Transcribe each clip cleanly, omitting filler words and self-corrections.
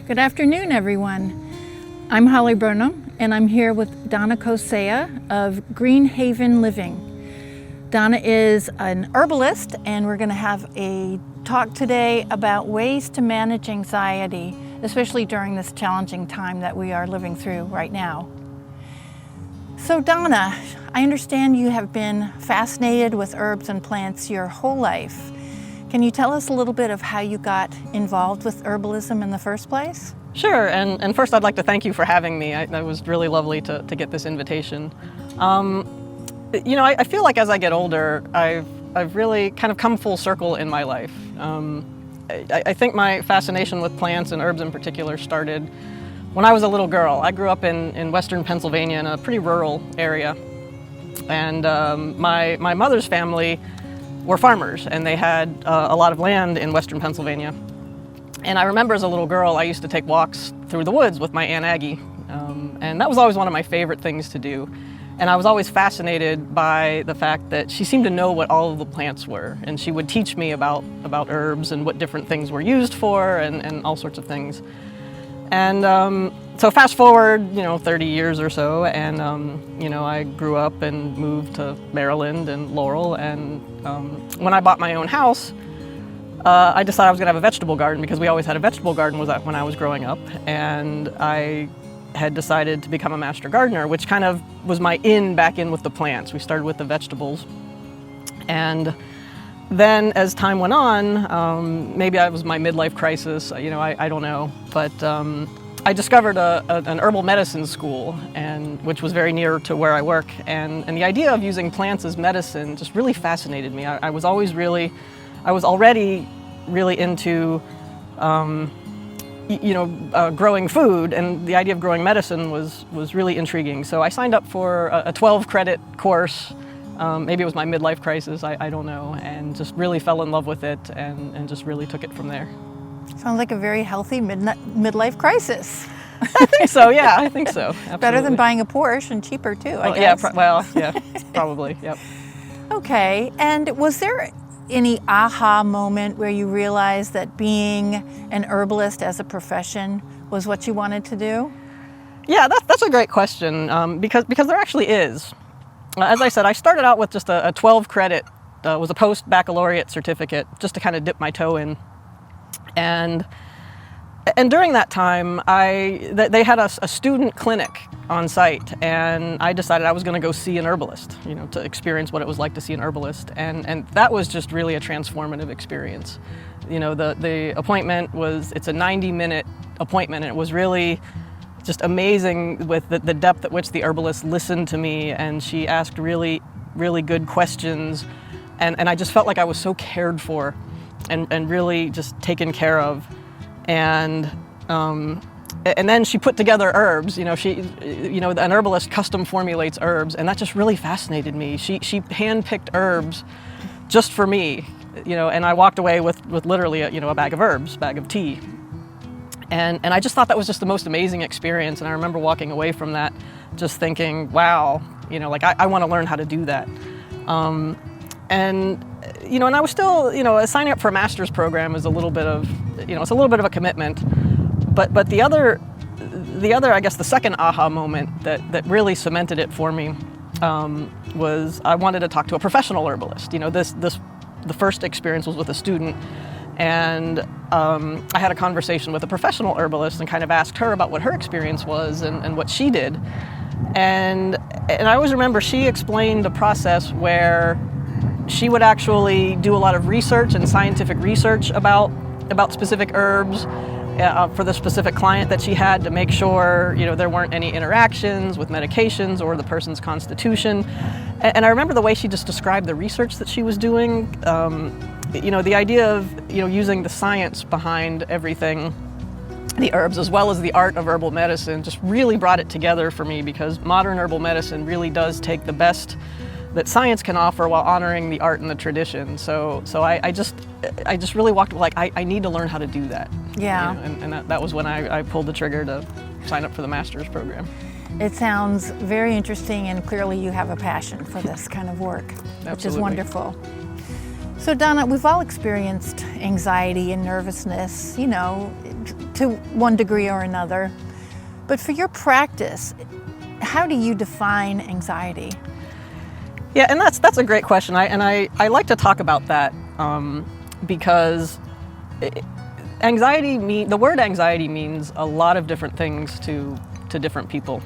Good afternoon, everyone. I'm Holly Burnham, and I'm here with Donna Koczaja of Green Haven Living. Donna is an herbalist, and we're going to have a talk today about ways to manage anxiety, especially during this challenging time that we are living through right now. So Donna, I understand you have been fascinated with herbs and plants your whole life. Can you tell us a little bit of how you got involved with herbalism in the first place? Sure, and first I'd like to thank you for having me. It was really lovely to get this invitation. I feel like as I get older, I've really kind of come full circle in my life. I think my fascination with plants and herbs in particular started when I was a little girl. I grew up in western Pennsylvania in a pretty rural area, and my mother's family were farmers, and they had a lot of land in western Pennsylvania. And I remember as a little girl, I used to take walks through the woods with my Aunt Aggie, and that was always one of my favorite things to do. And I was always fascinated by the fact that she seemed to know what all of the plants were, and she would teach me about herbs and what different things were used for and all sorts of things. And so fast forward, 30 years or so, and I grew up and moved to Maryland and Laurel, and when I bought my own house, I decided I was going to have a vegetable garden because we always had a vegetable garden when I was growing up, and I had decided to become a master gardener, which kind of was my back in with the plants. We started with the vegetables, and then as time went on, maybe it was my midlife crisis, I don't know, but I discovered an herbal medicine school, which was very near to where I work, and the idea of using plants as medicine just really fascinated me. I was already really into growing food, and the idea of growing medicine was really intriguing. So I signed up for a 12-credit course. Maybe it was my midlife crisis, I don't know, and just really fell in love with it and just really took it from there. Sounds like a very healthy midlife crisis. I think so, yeah, I think so. Absolutely. Better than buying a Porsche, and cheaper too, I guess. Yeah, probably, yep. Okay, and was there any aha moment where you realized that being an herbalist as a profession was what you wanted to do? Yeah, that's a great question, because there actually is. As I said, I started out with just a 12-credit, was a post-baccalaureate certificate, just to kind of dip my toe in. And during that time, they had a student clinic on site, and I decided I was going to go see an herbalist, to experience what it was like to see an herbalist, and that was just really a transformative experience. The appointment it's a 90-minute appointment, and it was really just amazing with the depth at which the herbalist listened to me, and she asked really, really good questions, and I just felt like I was so cared for and really just taken care of. And then she put together herbs. An herbalist custom formulates herbs, and that just really fascinated me. She hand-picked herbs just for me, and I walked away with literally a bag of tea. And I just thought that was just the most amazing experience, and I remember walking away from that just thinking, wow, I want to learn how to do that. And I was still, signing up for a master's program is a little bit of, it's a little bit of a commitment. But the other, I guess, the second aha moment that really cemented it for me was I wanted to talk to a professional herbalist. The first experience was with a student, and I had a conversation with a professional herbalist and kind of asked her about what her experience was and what she did. And I always remember she explained a process where she would actually do a lot of research and scientific research about specific herbs for the specific client that she had to make sure there weren't any interactions with medications or the person's constitution. And I remember the way she just described the research that she was doing. The idea of using the science behind everything, the herbs as well as the art of herbal medicine, just really brought it together for me, because modern herbal medicine really does take the best that science can offer while honoring the art and the tradition. So I just really walked like I need to learn how to do that. Yeah. And that was when I pulled the trigger to sign up for the master's program. It sounds very interesting, and clearly you have a passion for this kind of work, which is wonderful. So Donna, we've all experienced anxiety and nervousness, to to one degree or another. But for your practice, how do you define anxiety? Yeah, and that's a great question. I like to talk about that because the word anxiety means a lot of different things to different people,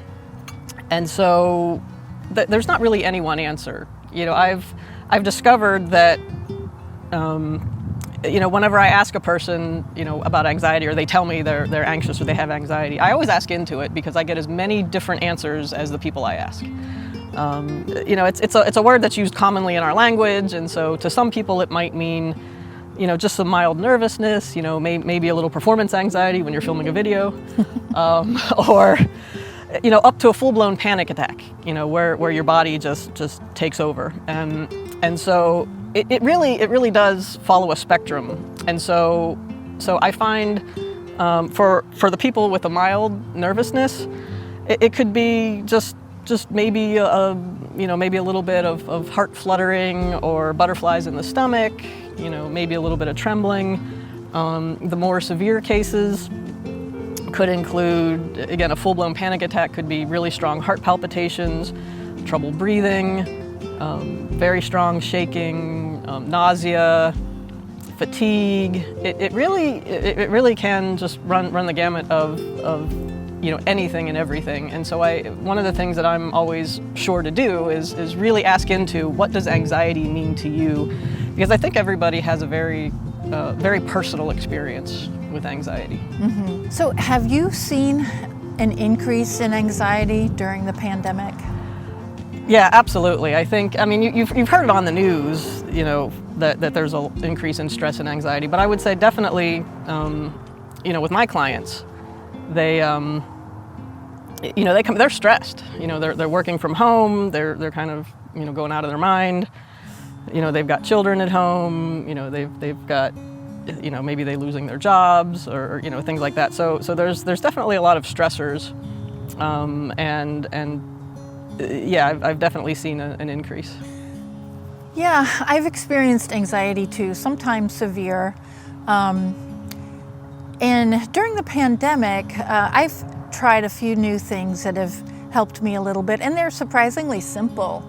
and so there's not really any one answer. I've discovered that whenever I ask a person about anxiety, or they tell me they're anxious or they have anxiety, I always ask into it because I get as many different answers as the people I ask. It's a word that's used commonly in our language, and so to some people it might mean just some mild nervousness, maybe a little performance anxiety when you're filming a video, or up to a full-blown panic attack, where your body just takes over, and so it really does follow a spectrum. And so I find for the people with a mild nervousness, it could be just maybe maybe a little bit of heart fluttering or butterflies in the stomach, maybe a little bit of trembling. The more severe cases could include, again, a full-blown panic attack, could be really strong heart palpitations, trouble breathing, very strong shaking, nausea, fatigue. It really can just run the gamut of anything and everything. And so one of the things that I'm always sure to do is really ask into, what does anxiety mean to you? Because I think everybody has a very personal experience with anxiety. Mm-hmm. So have you seen an increase in anxiety during the pandemic? Yeah, absolutely. You've heard it on the news, that there's an increase in stress and anxiety, but I would say definitely, with my clients, they're stressed. They're working from home. They're kind of going out of their mind. They've got children at home. They've got maybe they're losing their jobs or things like that. So there's definitely a lot of stressors, yeah, I've definitely seen an increase. Yeah, I've experienced anxiety too, sometimes severe. And during the pandemic, I've tried a few new things that have helped me a little bit, and they're surprisingly simple.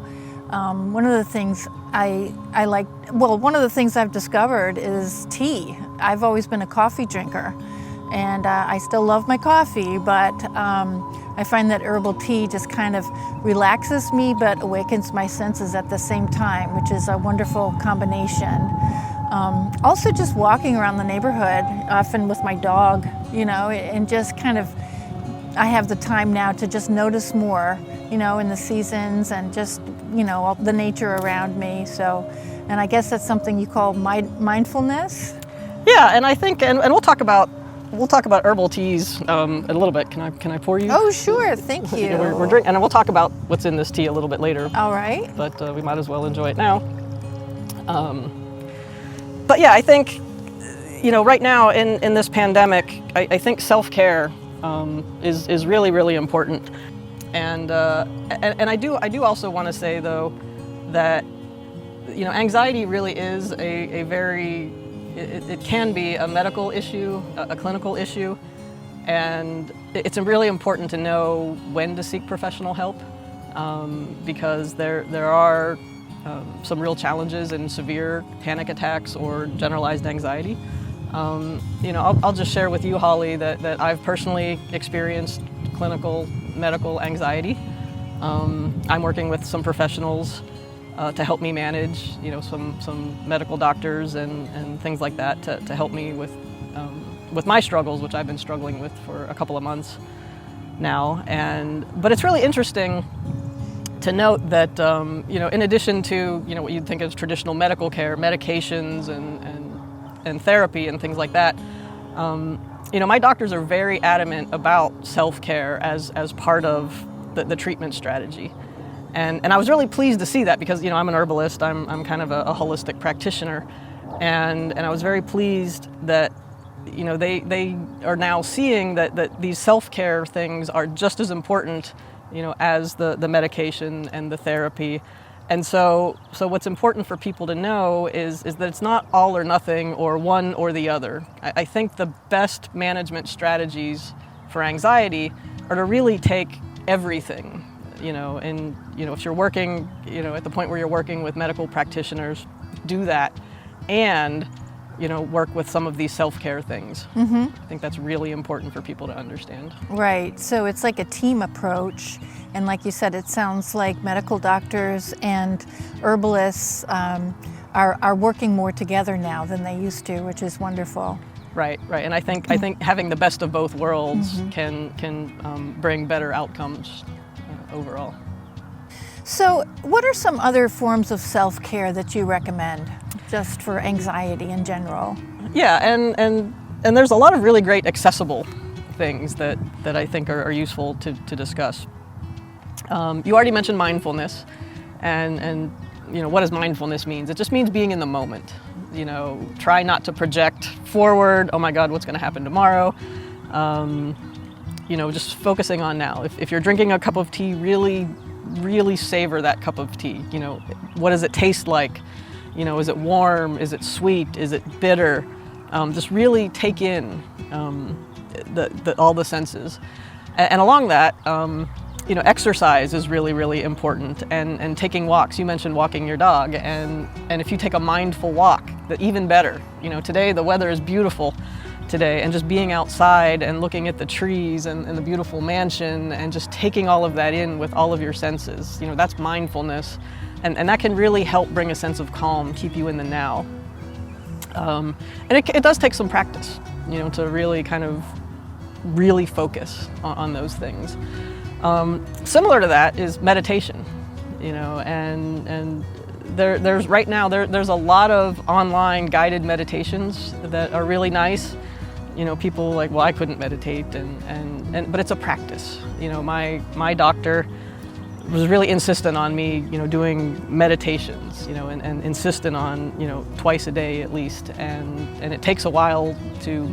One of the things one of the things I've discovered is tea. I've always been a coffee drinker, and I still love my coffee, but I find that herbal tea just kind of relaxes me but awakens my senses at the same time, which is a wonderful combination. Also just walking around the neighborhood, often with my dog, and just kind of, I have the time now to just notice more, in the seasons and just, all the nature around me. So, and I guess that's something you call mindfulness. Yeah, and I think, and we'll talk about herbal teas in a little bit. Can I pour you? Oh, sure. Thank you. We're drinking, and we'll talk about what's in this tea a little bit later. All right. But we might as well enjoy it now. But yeah, I think, right now in this pandemic, I think SelfCare is really, really important. And I do also want to say, though, that anxiety really is a very, it can be a medical issue, a clinical issue, and it's really important to know when to seek professional help, because there are some real challenges in severe panic attacks or generalized anxiety. I'll just share with you, Holly, that I've personally experienced clinical medical anxiety. I'm working with some professionals to help me manage, some medical doctors and things like that to help me with my struggles, which I've been struggling with for a couple of months now. But it's really interesting to note that, in addition to, what you'd think of as traditional medical care, medications and therapy and things like that, my doctors are very adamant about self-care as part of the treatment strategy. And I was really pleased to see that because, I'm an herbalist, I'm kind of a holistic practitioner. And I was very pleased that, they are now seeing that these self-care things are just as important, as the medication and the therapy. And so what's important for people to know is that it's not all or nothing or one or the other. I think the best management strategies for anxiety are to really take everything, and if you're working, at the point where you're working with medical practitioners, do that, and work with some of these self-care things. I think that's really important for people to understand. Right, so it's like a team approach, and like you said, it sounds like medical doctors and herbalists are working more together now than they used to, which is wonderful. Right, and I think having the best of both worlds can bring better outcomes overall. So what are some other forms of self-care that you recommend, just for anxiety in general? Yeah, and there's a lot of really great accessible things that I think are useful to discuss. You already mentioned mindfulness, and what does mindfulness mean? It just means being in the moment. Try not to project forward, oh my God, what's gonna happen tomorrow? Just focusing on now. If you're drinking a cup of tea, really savor that cup of tea. What does it taste like? Is it warm? Is it sweet? Is it bitter? Just really take in all the senses. And along that, exercise is really important, and taking walks. You mentioned walking your dog, and if you take a mindful walk, even better. Today the weather is beautiful today, and just being outside and looking at the trees and the beautiful mansion and just taking all of that in with all of your senses, that's mindfulness, and that can really help bring a sense of calm, keep you in the now. And it does take some practice, to really kind of really focus on those things. Similar to that is meditation, and there's right now there's a lot of online guided meditations that are really nice. People like, well, I couldn't meditate, but it's a practice. My doctor was really insistent on me, doing meditations, and insistent on, twice a day at least, and it takes a while to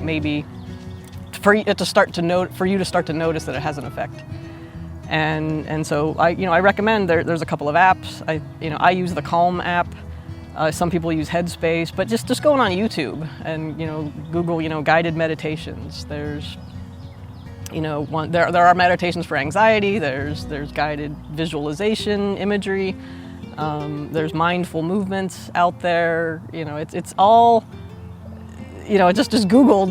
for you to start to notice that it has an effect. And so I recommend there's a couple of apps. I use the Calm app. Some people use Headspace, but just going on YouTube and Google guided meditations. There's there are meditations for anxiety. There's guided visualization imagery. There's mindful movements out there. It's all just Google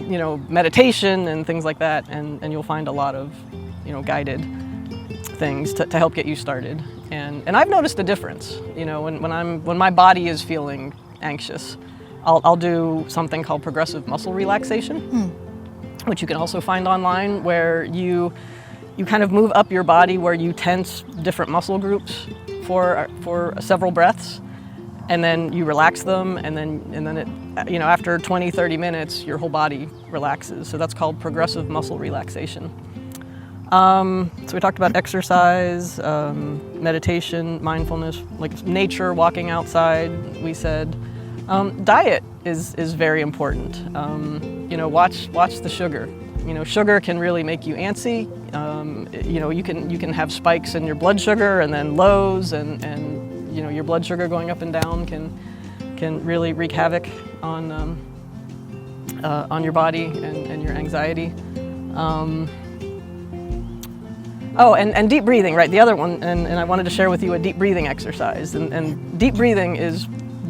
meditation and things like that, and you'll find a lot of guided things to help get you started. And I've noticed a difference. When my body is feeling anxious, I'll do something called progressive muscle relaxation, which you can also find online, where you kind of move up your body, where you tense different muscle groups for several breaths, and then you relax them, and then it after 20-30 minutes your whole body relaxes. So that's called progressive muscle relaxation. So we talked about exercise, meditation, mindfulness, like nature, walking outside, we said. Diet is very important. Watch the sugar. Sugar can really make you antsy. You can have spikes in your blood sugar and then lows, and your blood sugar going up and down can really wreak havoc on your body and your anxiety. And deep breathing, right? The other one, and I wanted to share with you a deep breathing exercise. And deep breathing is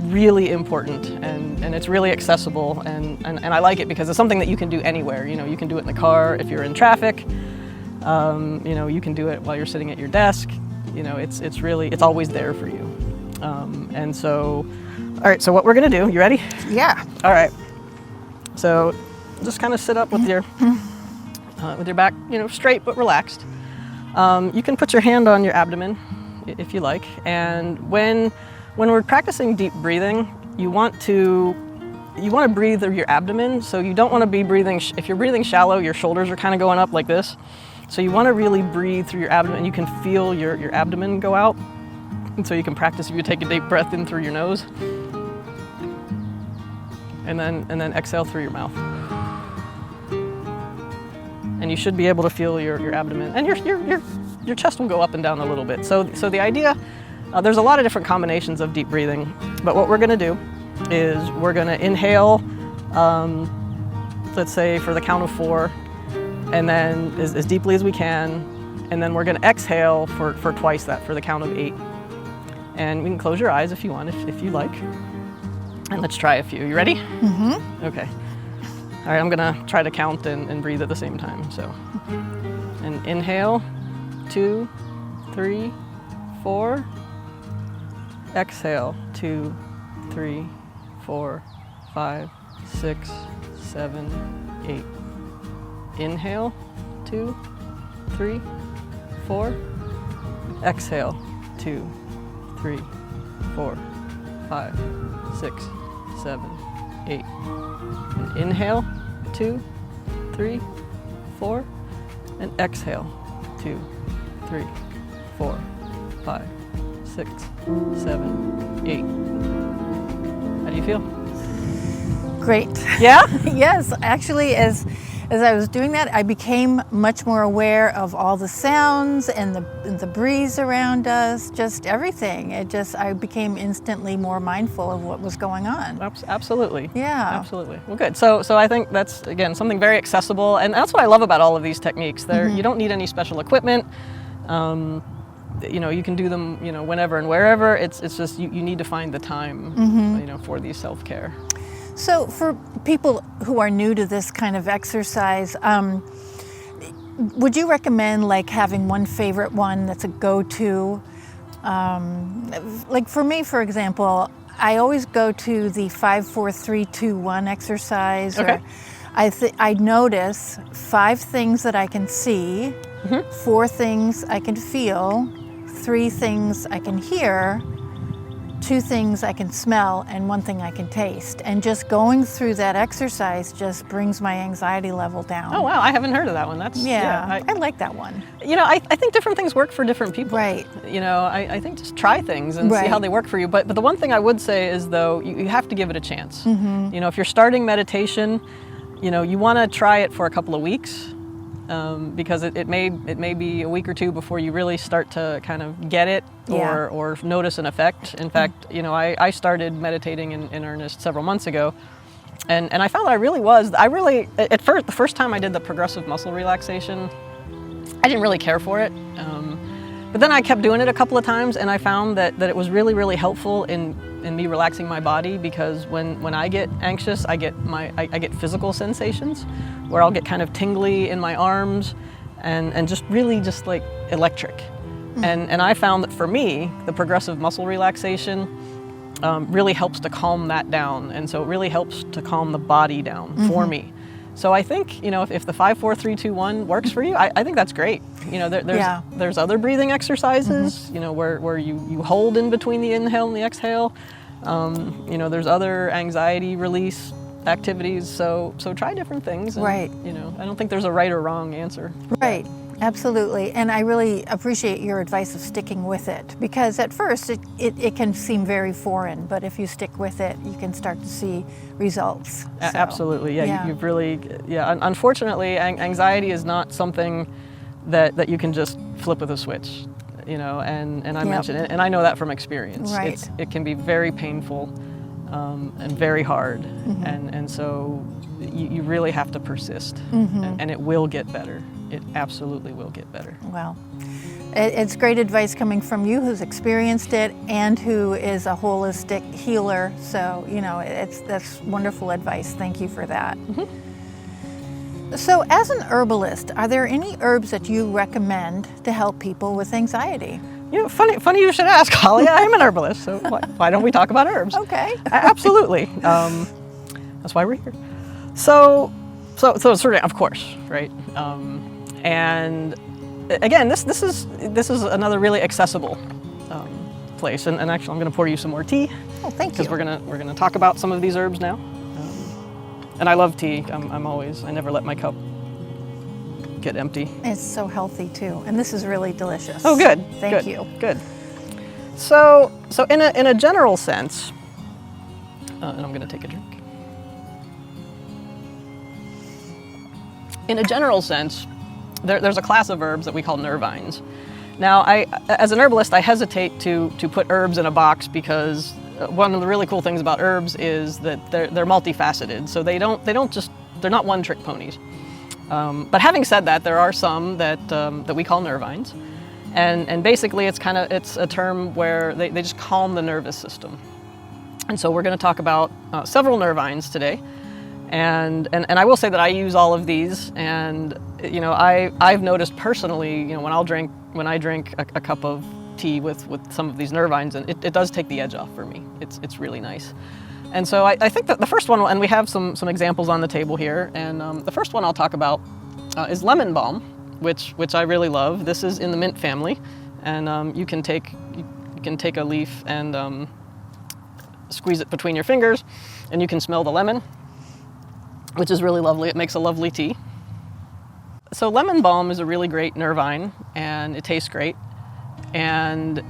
really important, and it's really accessible, and I like it because it's something that you can do anywhere. You can do it in the car if you're in traffic. You can do it while you're sitting at your desk. It's always there for you. And so, all right. So what we're gonna do? You ready? Yeah. All right. So just kind of sit up with your back, straight but relaxed. You can put your hand on your abdomen if you like, and when we're practicing deep breathing, you want to breathe through your abdomen. So you don't want to be breathing, if you're breathing shallow, your shoulders are kind of going up like this. So you want to really breathe through your abdomen. You can feel your abdomen go out, and so you can practice if you take a deep breath in through your nose, and then exhale through your mouth. And you should be able to feel your abdomen, and your chest will go up and down a little bit. So the idea There's a lot of different combinations of deep breathing, but what we're going to do is we're going to inhale, let's say for the count of 4, and then as deeply as we can, and then we're going to exhale for twice that, for the count of 8. And we can close your eyes if you want, if you like. And let's try a few. You ready? Mm-hmm. Okay. All right, I'm gonna try to count and breathe at the same time. So, and inhale, 2, 3, 4. Exhale, 2, 3, 4, 5, 6, 7, 8. Inhale, 2, 3, 4. Exhale, 2, 3, 4, 5, 6, 7, 8. And inhale, 2, 3, 4. And exhale, 2, 3, 4, 5, 6, 7, 8. How do you feel? Great. Yeah? Yes, actually, as I was doing that, I became much more aware of all the sounds and the breeze around us, just everything. I became instantly more mindful of what was going on. Absolutely. Yeah. Absolutely. Well, good. So I think that's, again, something very accessible, and that's what I love about all of these techniques. You don't need any special equipment. You can do them, whenever and wherever. It's just you need to find the time, for these self-care. So for people who are new to this kind of exercise, would you recommend like having one favorite one that's a go-to? Like for me, for example, I always go to the 5, 4, 3, 2, 1 exercise. Okay. Or I notice 5 things that I can see, 4 things I can feel, 3 things I can hear, 2 things I can smell, and 1 thing I can taste. And just going through that exercise just brings my anxiety level down. Oh wow, I haven't heard of that one. I like that one. I think different things work for different people. Right. I think just try things and see how they work for you. But the one thing I would say is, though, you have to give it a chance. If you're starting meditation, you want to try it for a couple of weeks. Because it may be a week or 2 before you really start to kind of get it or notice an effect. In fact, I started meditating in earnest several months ago, and I found that the first time I did the progressive muscle relaxation, I didn't really care for it. But then I kept doing it a couple of times, and I found that it was really, really helpful in me relaxing my body, because when I get anxious, I get physical sensations where I'll get kind of tingly in my arms and just really just like electric. And I found that for me, the progressive muscle relaxation really helps to calm that down. And so it really helps to calm the body down for me. So I think, if the 5, 4, 3, 2, 1 works for you, I think that's great. There's other breathing exercises, where you hold in between the inhale and the exhale. There's other anxiety release activities. So try different things. And, Right. I don't think there's a right or wrong answer. Right. Absolutely. And I really appreciate your advice of sticking with it, because at first it can seem very foreign, but if you stick with it, you can start to see results. So, Absolutely. Yeah. You've really, unfortunately, anxiety is not something that you can just flip with a switch, and I mentioned it, and I know that from experience. Right. It can be very painful and very hard. And so you really have to persist, and it will get better. It absolutely will get better. Well, it's great advice coming from you, who's experienced it and who is a holistic healer. So, that's wonderful advice. Thank you for that. So, as an herbalist, are there any herbs that you recommend to help people with anxiety? Funny you should ask, Holly. I am an herbalist, so why don't we talk about herbs? Okay. Absolutely. That's why we're here. So certainly, of course, right? And again, this is another really accessible place. And actually, I'm going to pour you some more tea. Oh, thank you. Because we're gonna talk about some of these herbs now. And I love tea. I never let my cup get empty. It's so healthy too, and this is really delicious. Oh, good. Thank you. Good. So in a general sense, and I'm going to take a drink. In a general sense, there's a class of herbs that we call nervines, Now, as an herbalist, I hesitate to put herbs in a box because one of the really cool things about herbs is that they're multifaceted. So they're not one-trick ponies. But having said that, there are some that we call nervines, and basically it's a term where they just calm the nervous system. And so we're going to talk about several nervines today. And I will say that I use all of these, and I've noticed personally, when I drink a cup of tea with some of these nervines, and it does take the edge off for me. It's really nice. And so I think that the first one, and we have some examples on the table here, and the first one I'll talk about is lemon balm, which I really love. This is in the mint family, and you can take a leaf and squeeze it between your fingers, and you can smell the lemon, which is really lovely. It makes a lovely tea. So lemon balm is a really great nervine, and it tastes great. And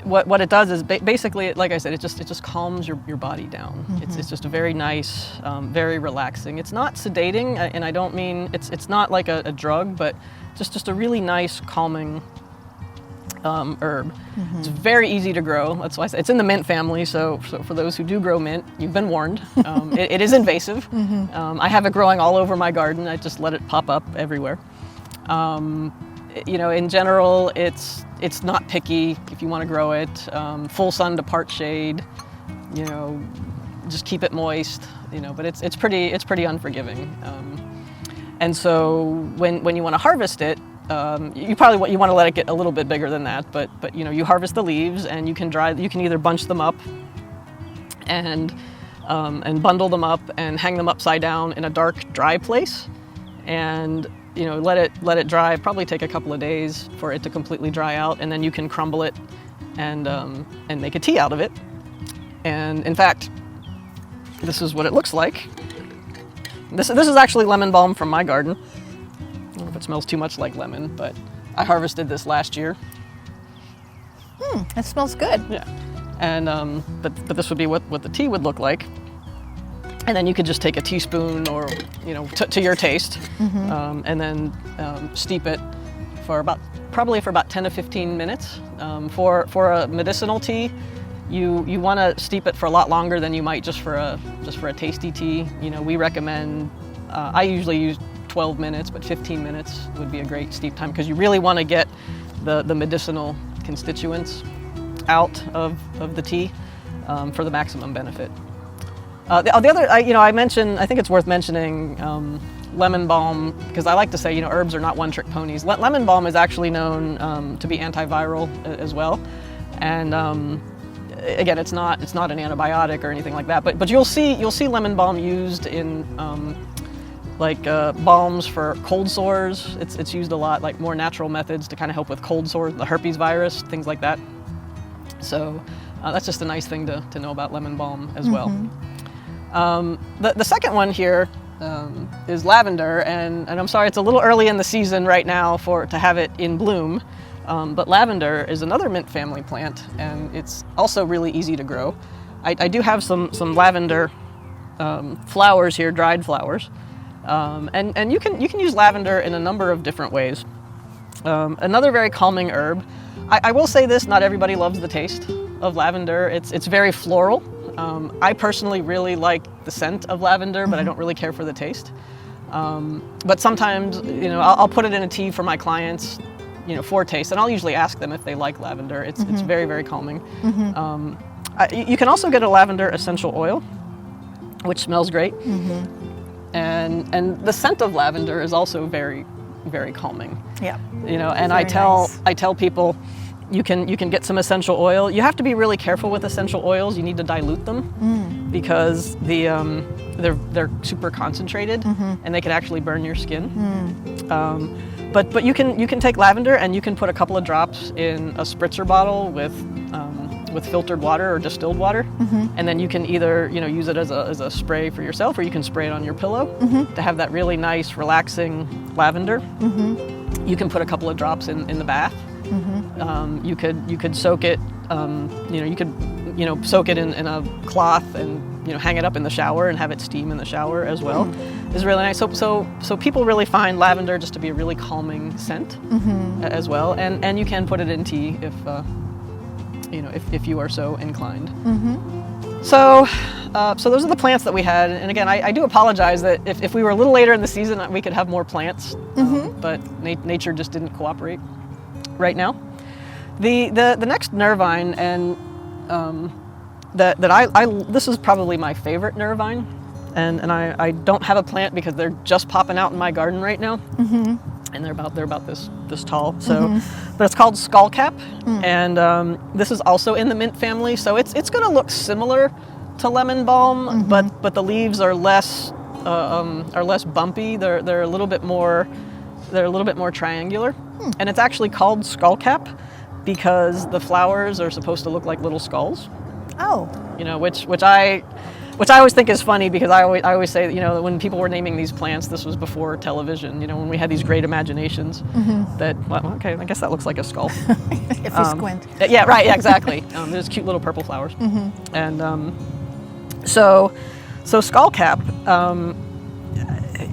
what it does is basically, like I said, it just calms your body down. Mm-hmm. It's just a very nice, very relaxing. It's not sedating, and I don't mean it's not like a drug, but just a really nice calming herb. Mm-hmm. It's very easy to grow. That's why I say it's in the mint family. So for those who do grow mint, you've been warned. It is invasive. Mm-hmm. I have it growing all over my garden. I just let it pop up everywhere. In general, it's not picky if you want to grow it. Full sun to part shade. Just keep it moist. But it's pretty unforgiving. And so when you want to harvest it, you want to let it get a little bit bigger than that, but you harvest the leaves, and you can either bunch them up and bundle them up and hang them upside down in a dark, dry place, and let it dry. Probably take a couple of days for it to completely dry out, and then you can crumble it and make a tea out of it. And in fact, this is what it looks like. This is actually lemon balm from my garden. I don't know if it smells too much like lemon, but I harvested this last year. It smells good. Yeah, and but this would be what the tea would look like, and then you could just take a teaspoon or to your taste, mm-hmm. And then steep it for probably about 10 to 15 minutes. For a medicinal tea, you want to steep it for a lot longer than you might just for a tasty tea. We recommend. I usually use 12 minutes, but 15 minutes would be a great steep time because you really want to get the medicinal constituents out of the tea for the maximum benefit. The other, I mentioned, I think it's worth mentioning lemon balm because I like to say, herbs are not one-trick ponies. Lemon balm is actually known to be antiviral as well, and again, it's not an antibiotic or anything like that. But you'll see lemon balm used in balms for cold sores. It's used a lot, like more natural methods to kind of help with cold sores, the herpes virus, things like that. So that's just a nice thing to know about lemon balm as well. The second one here is lavender, and I'm sorry, it's a little early in the season right now to have it in bloom, but lavender is another mint family plant, and it's also really easy to grow. I do have some lavender flowers here, dried flowers. And you can use lavender in a number of different ways. Another very calming herb. I will say this: not everybody loves the taste of lavender. It's very floral. I personally really like the scent of lavender, but I don't really care for the taste. But sometimes, I'll put it in a tea for my clients, for taste, and I'll usually ask them if they like lavender. It's very, very calming. You can also get a lavender essential oil, which smells great. And the scent of lavender is also very, very calming. Yeah. And I tell people you can get some essential oil. You have to be really careful with essential oils. You need to dilute them because they're super concentrated and they can actually burn your skin. But you can take lavender and you can put a couple of drops in a spritzer bottle with filtered water or distilled water, and then you can either use it as a spray for yourself, or you can spray it on your pillow to have that really nice relaxing lavender. You can put a couple of drops in the bath. You could soak it. You could you know, soak it in a cloth and, you know, hang it up in the shower and have it steam in the shower as well is really nice. So people really find lavender just to be a really calming scent as well. And you can put it in tea if, you know, if you are so inclined. So those are the plants that we had. And again, I do apologize that if we were a little later in the season, we could have more plants, but nature just didn't cooperate right now. The next nervine, and this is probably my favorite nervine, and I don't have a plant because they're just popping out in my garden right now, and they're about this tall. So, but it's called Skullcap, and this is also in the mint family. So it's going to look similar to lemon balm, but the leaves are less bumpy. They're a little bit more triangular, and it's actually called Skullcap because the flowers are supposed to look like little skulls. Oh. You know, which I always think is funny because I always say that, you know, when people were naming these plants, this was before television, you know, when we had these great imaginations that, well, okay, I guess that looks like a skull. If you squint. Yeah, right, yeah, exactly. There's cute little purple flowers. And so Skullcap,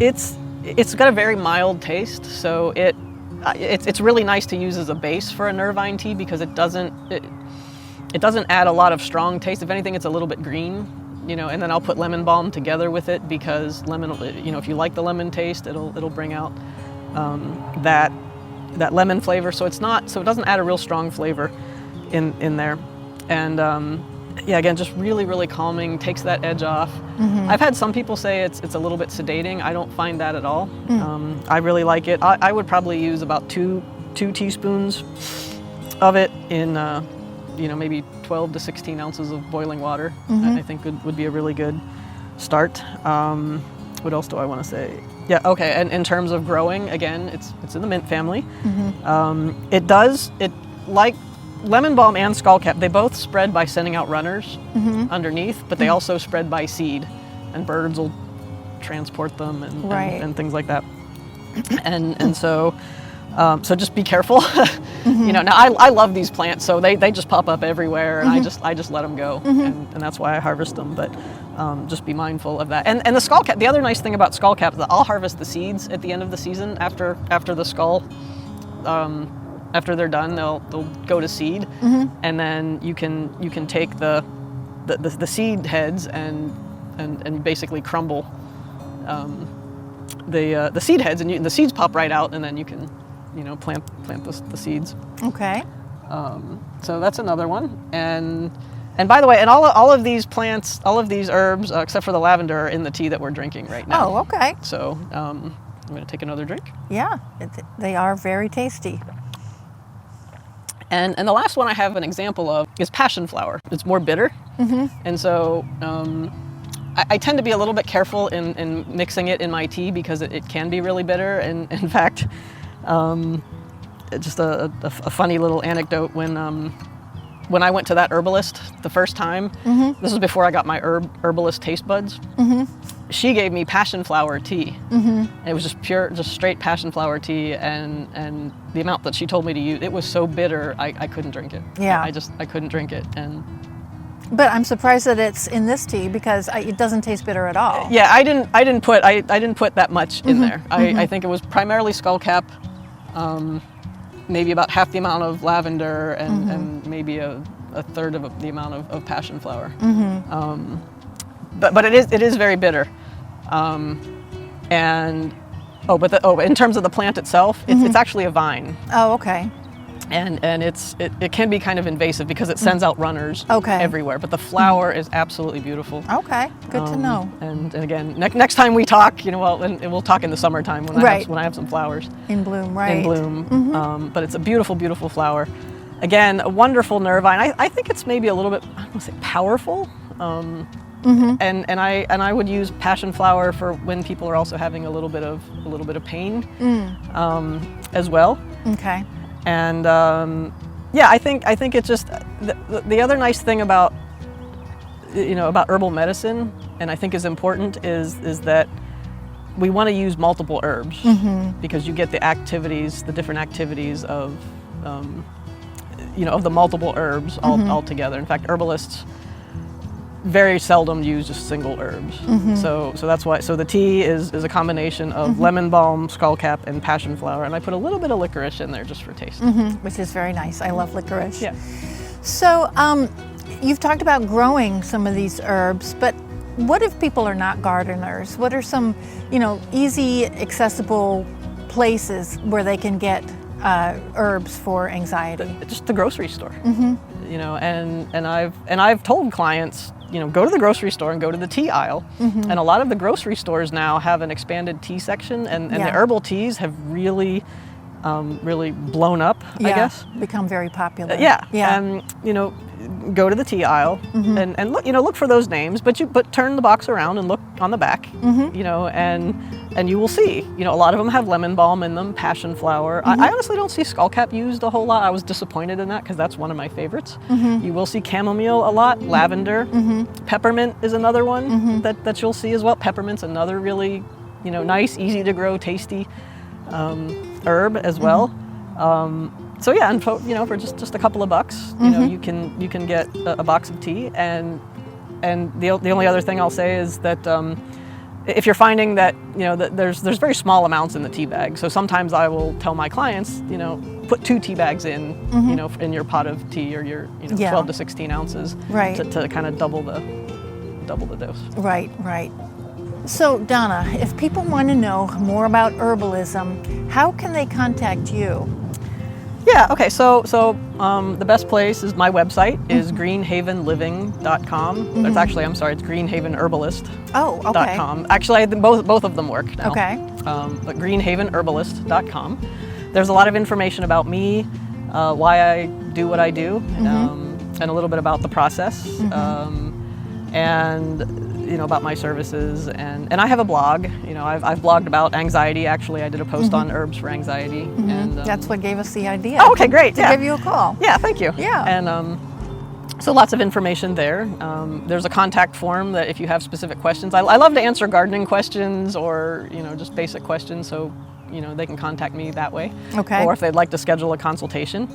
it's got a very mild taste, so it's really nice to use as a base for a nervine tea because it doesn't add a lot of strong taste. If anything, it's a little bit green, you know. And then I'll put lemon balm together with it because lemon, you know, if you like the lemon taste, it'll bring out that lemon flavor. So it doesn't add a real strong flavor in there. And yeah, again, just really, really calming, takes that edge off. I've had some people say it's a little bit sedating. I don't find that at all. I really like it. I would probably use about two teaspoons of it in, you know, maybe 12 to 16 ounces of boiling water. I think would be a really good start. What else do I want to say? Yeah, okay, and in terms of growing, again, it's in the mint family. It like lemon balm and Skullcap, they both spread by sending out runners underneath, but they also spread by seed, and birds will transport them and things like that. And so just be careful. You know, now I love these plants, so they just pop up everywhere, and I just let them go, and that's why I harvest them. But just be mindful of that. And the Skullcap, the other nice thing about Skullcap is that I'll harvest the seeds at the end of the season after the skull. After they're done, they'll go to seed, and then you can take the seed heads and basically crumble the seed heads, and the seeds pop right out, and then you can, you know, plant the seeds. Okay. So that's another one. And by the way, and all of these plants, all of these herbs, except for the lavender, are in the tea that we're drinking right now. Oh, okay. So I'm going to take another drink. Yeah, they are very tasty. And the last one I have an example of is passion flower. It's more bitter, and so I tend to be a little bit careful in mixing it in my tea because it can be really bitter. And in fact, just a funny little anecdote, when I went to that herbalist the first time, this was before I got my herbalist taste buds, she gave me passion flower tea. It was just straight passion flower tea, and the amount that she told me to use, it was so bitter I couldn't drink it. Yeah. I couldn't drink it. But I'm surprised that it's in this tea because it doesn't taste bitter at all. Yeah, I didn't put that much in there. I think it was primarily Skullcap, maybe about half the amount of lavender, and maybe a third of the amount of passion flower. But it is very bitter. And in terms of the plant itself, it's actually a vine. Oh, okay. And it can be kind of invasive because it sends out runners everywhere. But the flower is absolutely beautiful. Okay, good to know. And again, next time we talk, you know, we'll talk in the summertime when I have some flowers in bloom, right? In bloom. But it's a beautiful, beautiful flower. Again, a wonderful nervine. I think it's maybe a little bit, I don't want to say powerful. And I would use passion flower for when people are also having a little bit of pain as well. Okay. And yeah, I think it's just the other nice thing about, you know, about herbal medicine, and I think is important, is that we want to use multiple herbs because you get the different activities of of the multiple herbs all together. In fact, herbalists very seldom use just single herbs. So that's why. So the tea is a combination of lemon balm, skullcap, and passion flower, and I put a little bit of licorice in there just for taste. Which is very nice. I love licorice. Yeah. So you've talked about growing some of these herbs, but what if people are not gardeners? What are some, easy, accessible places where they can get herbs for anxiety? Just the grocery store. And I've told clients, go to the grocery store and go to the tea aisle. And a lot of the grocery stores now have an expanded tea section, and the herbal teas have really blown up, I guess. Become very popular. And go to the tea aisle and look for those names, but turn the box around and look on the back, and you will see, a lot of them have lemon balm in them, passion flower. I honestly don't see skullcap used a whole lot. I was disappointed in that because that's one of my favorites. You will see chamomile a lot, lavender, peppermint is another one that you'll see as well. Peppermint's another really, nice, easy to grow, tasty herb as well. So yeah, and for just a couple of bucks, you can get a box of tea, and the only other thing I'll say is that if you're finding that that there's very small amounts in the tea bag, so sometimes I will tell my clients, put 2 tea bags in, in your pot of tea, or your 12 to 16 ounces, to kind of double the dose. Right. So Donna, if people want to know more about herbalism, how can they contact you? Yeah, okay, so the best place is my website is greenhavenliving.com. It's actually, it's greenhavenherbalist.com. Oh, okay. Actually, both of them work now. Okay. But greenhavenherbalist.com. There's a lot of information about me, why I do what I do, and a little bit about the process, and about my services, and I have a blog. I've blogged about anxiety. Actually, I did a post on herbs for anxiety, and that's what gave us the idea. Oh, okay, great. To give you a call. Yeah, thank you. Yeah. And so lots of information there. There's a contact form that if you have specific questions, I love to answer gardening questions or just basic questions. So they can contact me that way. Okay. Or if they'd like to schedule a consultation.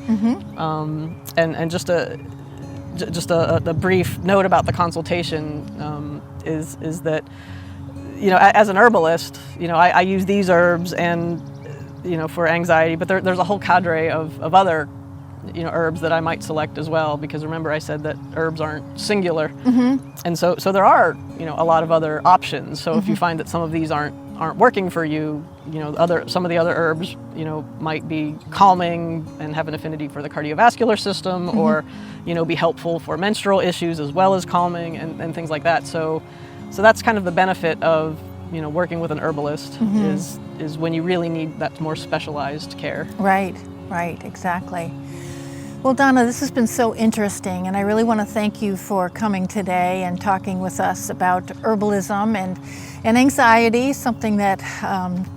And just a brief note about the consultation is that as an herbalist, I use these herbs and for anxiety, but there's a whole cadre of other herbs that I might select as well, because remember I said that herbs aren't singular, and so there are a lot of other options. So if you find that some of these aren't working for you, some of the other herbs might be calming and have an affinity for the cardiovascular system, or be helpful for menstrual issues as well as calming and things like that. So that's kind of the benefit of working with an herbalist, is when you really need that more specialized care. Right, exactly. Well, Donna, this has been so interesting, and I really want to thank you for coming today and talking with us about herbalism and anxiety, something that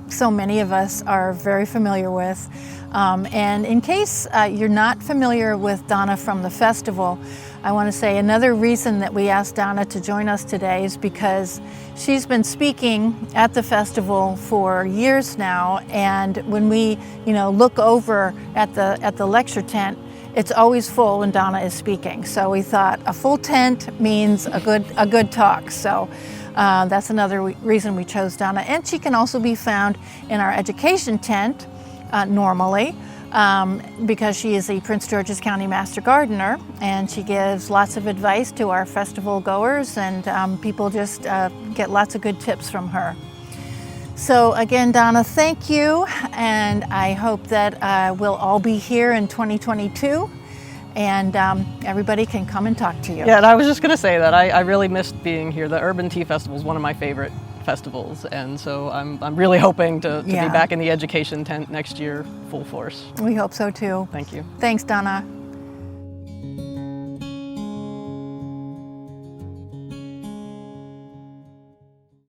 so many of us are very familiar with. And in case you're not familiar with Donna from the festival, I want to say another reason that we asked Donna to join us today is because she's been speaking at the festival for years now, and when we look over at the lecture tent, it's always full when Donna is speaking. So we thought a full tent means a good talk. So that's another reason we chose Donna. And she can also be found in our education tent normally, because she is a Prince George's County Master Gardener, and she gives lots of advice to our festival goers, and people just get lots of good tips from her. So again, Donna, thank you, and I hope that we'll all be here in 2022, and everybody can come and talk to you. Yeah, and I was just going to say that I really missed being here. The Urban Tea Festival is one of my favorite festivals, and so I'm really hoping to be back in the education tent next year full force. We hope so too. Thank you. Thanks, Donna.